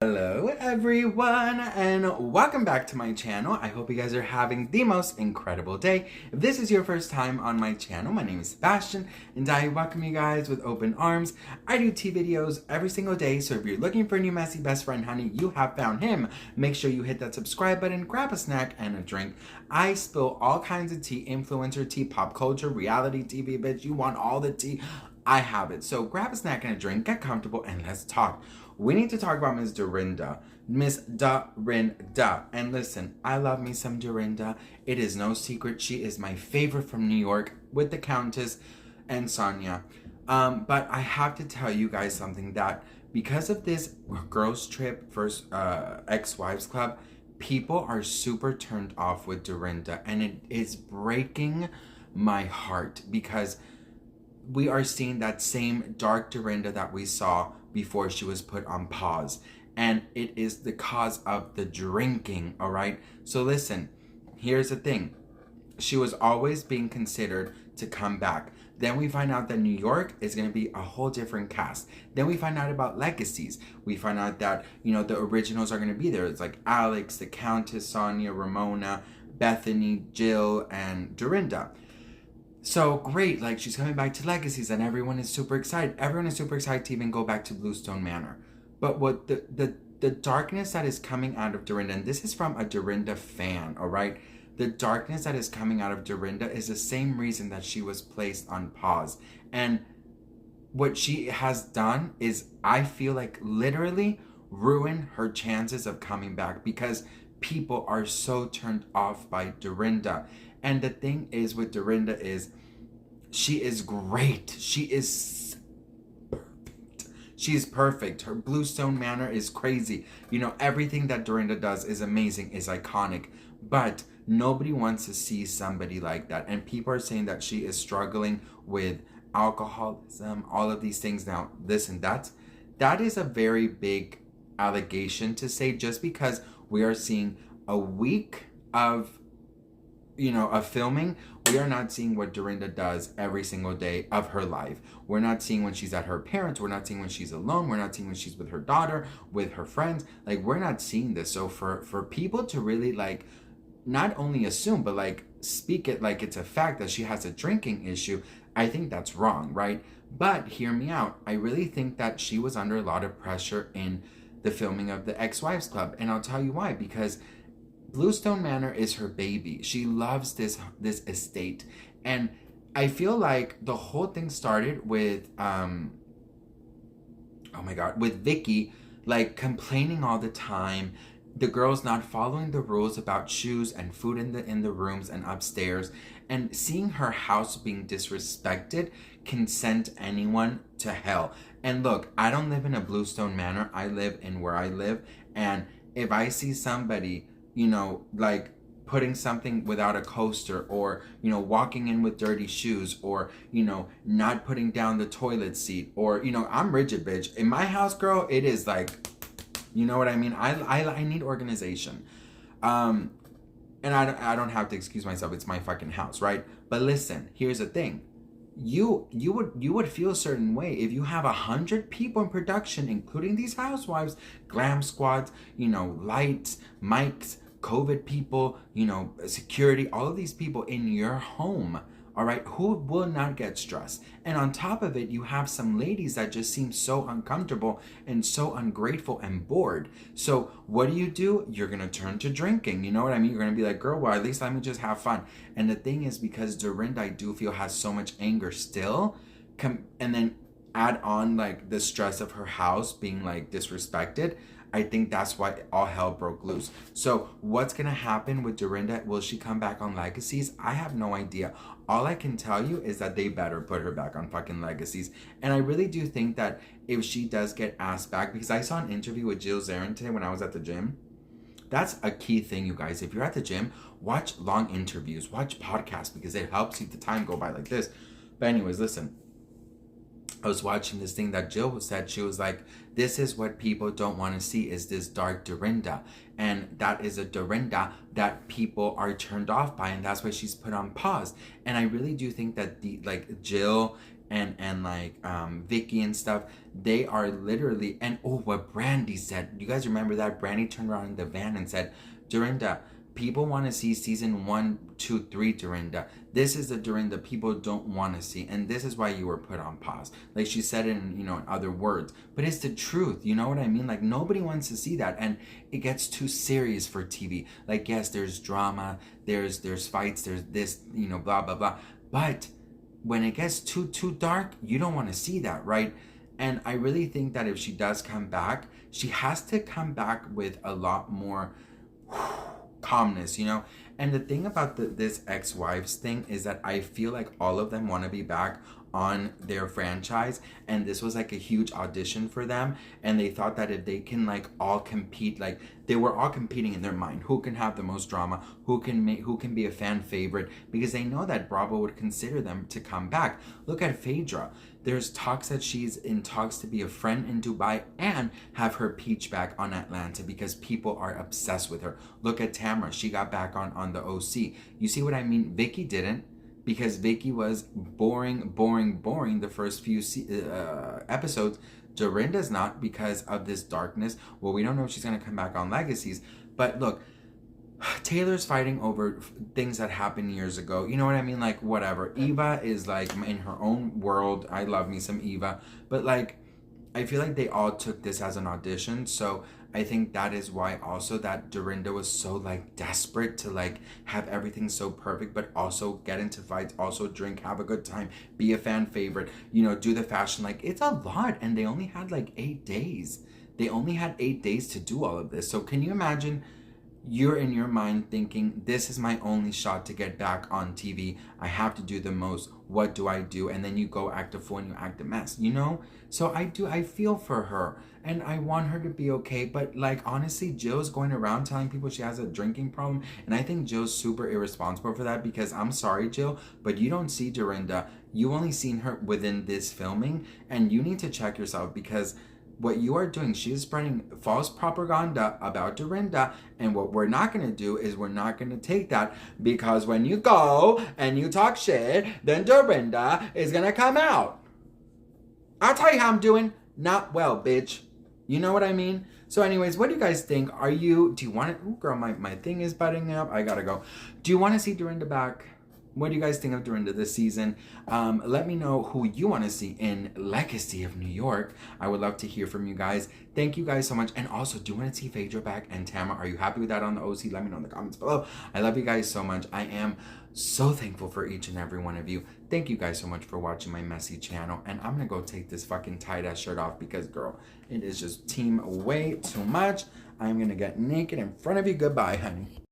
Hello everyone and welcome back to my channel. I hope you guys are having the most incredible day. If this is your first time on my channel, my name is Sebastian and I welcome you guys with open arms. I do tea videos every single day, so if you're looking for a new messy best friend, honey, you have found him. Make sure you hit that subscribe button, grab a snack and a drink. I spill all kinds of tea, influencer tea, pop culture, reality TV, bitch. You want all the tea? I have it. So grab a snack and a drink, get comfortable, and let's talk. We need to talk about Miss Dorinda. Miss Dorinda. And listen, I love me some Dorinda. It is no secret. She is my favorite from New York with the Countess and Sonja. But I have to tell you guys something, that because of this girls trip first ex-wives club, people are super turned off with Dorinda. And it is breaking my heart because we are seeing that same dark Dorinda that we saw before she was put on pause. And it is the cause of the drinking, all right? So listen, here's the thing. She was always being considered to come back. Then we find out that New York is going to be a whole different cast. Then we find out about legacies. We find out that, you know, the originals are going to be there. It's like Alex, the Countess, Sonja, Ramona, Bethenny, Jill, and Dorinda. So great, like she's coming back to Legacies and everyone is super excited. Everyone is super excited to even go back to Bluestone Manor. But what the darkness that is coming out of Dorinda, and this is from a Dorinda fan, all right? The darkness that is coming out of Dorinda is the same reason that she was placed on pause. And what she has done is, I feel like, literally ruin her chances of coming back because people are so turned off by Dorinda. And the thing is with Dorinda is, she is great. She is perfect. She's perfect. Her Bluestone Manor is crazy. You know, everything that Dorinda does is amazing, is iconic. But nobody wants to see somebody like that. And people are saying that she is struggling with alcoholism, all of these things. Now, listen, that is a very big allegation to say, just because we are seeing a week of, you know, of filming. We are not seeing what Dorinda does every single day of her life. We're not seeing when she's at her parents. We're not seeing when she's alone. We're not seeing when she's with her daughter, with her friends. Like, we're not seeing this. So for people to really, like, not only assume, but like speak it like it's a fact that she has a drinking issue, I think that's wrong, right? But hear me out. I really think that she was under a lot of pressure in the filming of the Ex-Wives Club. And I'll tell you why. Because Bluestone Manor is her baby. She loves this estate. And I feel like the whole thing started with with Vicky, like, complaining all the time, the girls not following the rules about shoes and food in the rooms and upstairs, and seeing her house being disrespected can send anyone to hell. And look, I don't live in a Bluestone Manor. I live in where I live. And if I see somebody, you know, like putting something without a coaster, or, you know, walking in with dirty shoes, or, you know, not putting down the toilet seat, or, you know, I'm rigid, bitch. In my house, girl, it is like, you know what I mean? I need organization. And I don't have to excuse myself. It's my fucking house, right? But listen, here's the thing. You would feel a certain way if you have 100 people in production, including these housewives, glam squads, you know, lights, mics, COVID people, you know, security, all of these people in your home, all right, who will not get stressed. And on top of it, you have some ladies that just seem so uncomfortable and so ungrateful and bored. So what do? You're going to turn to drinking. You know what I mean? You're going to be like, girl, well, at least let me just have fun. And the thing is, because Dorinda, I do feel, has so much anger still, and then add on like the stress of her house being like disrespected, I think that's why all hell broke loose. So what's going to happen with Dorinda? Will she come back on Legacies? I have no idea. All I can tell you is that they better put her back on fucking Legacies. And I really do think that if she does get asked back, because I saw an interview with Jill Zarin today when I was at the gym. That's a key thing, you guys. If you're at the gym, watch long interviews, watch podcasts, because it helps you the time go by like this. But anyways, listen. I was watching this thing that Jill said. She was like, this is what people don't want to see, is this dark Dorinda. And that is a Dorinda that people are turned off by, and that's why she's put on pause. And I really do think that the like Jill and like Vicky and stuff, they are literally, and oh, what Brandy said. You guys remember that? Brandy turned around in the van and said, Dorinda, people want to see season 1, 2, 3 Dorinda. This is the Dorinda people don't want to see, and this is why you were put on pause. Like she said in, you know, in other words, but it's the truth. You know what I mean? Like nobody wants to see that, and it gets too serious for TV. Like yes, there's drama, there's fights, there's this, you know, blah blah blah. But when it gets too dark, you don't want to see that, right? And I really think that if she does come back, she has to come back with a lot more calmness, you know. And the thing about this ex-wives thing is that I feel like all of them want to be back on their franchise, and this was like a huge audition for them, and they thought that if they can like all compete, like they were all competing in their mind, who can have the most drama, who can be a fan favorite, because they know that Bravo would consider them to come back. Look at Phaedra. There's talks that she's in talks to be a friend in Dubai and have her peach back on Atlanta because people are obsessed with her. Look at Tamara. She got back on the OC. You see what I mean? Vicky didn't, because Vicky was boring the first few episodes. Dorinda's not, because of this darkness. Well, we don't know if she's going to come back on Legacies. But look, Taylor's fighting over things that happened years ago. You know what I mean? Like, whatever. Eva is like in her own world. I love me some Eva. But like, I feel like they all took this as an audition. So I think that is why also that Dorinda was so like desperate to like have everything so perfect, but also get into fights, also drink, have a good time, be a fan favorite, you know, do the fashion. Like, it's a lot. And they only had like 8 days. They only had 8 days to do all of this. So can you imagine? You're in your mind thinking, this is my only shot to get back on TV. I have to do the most. What do I do? And then you go act a fool and you act a mess, you know? So I feel for her, and I want her to be okay. But like, honestly, Jill's going around telling people she has a drinking problem. And I think Jill's super irresponsible for that, because I'm sorry, Jill, but you don't see Dorinda. You only seen her within this filming, and you need to check yourself, because what you are doing, she is spreading false propaganda about Dorinda, and what we're not going to do is we're not going to take that, because when you go and you talk shit, then Dorinda is going to come out. I'll tell you how I'm doing. Not well, bitch. You know what I mean? So anyways, what do you guys think? Do you want it? Ooh, girl, my thing is butting up. I gotta go. Do you want to see Dorinda back? What do you guys think of Dorinda this season? Let me know who you want to see in Legacy of New York. I would love to hear from you guys. Thank you guys so much. And also, do you want to see Phaedra back and Tamara? Are you happy with that on the OC? Let me know in the comments below. I love you guys so much. I am so thankful for each and every one of you. Thank you guys so much for watching my messy channel. And I'm going to go take this fucking tight-ass shirt off, because, girl, it is just team way too much. I'm going to get naked in front of you. Goodbye, honey.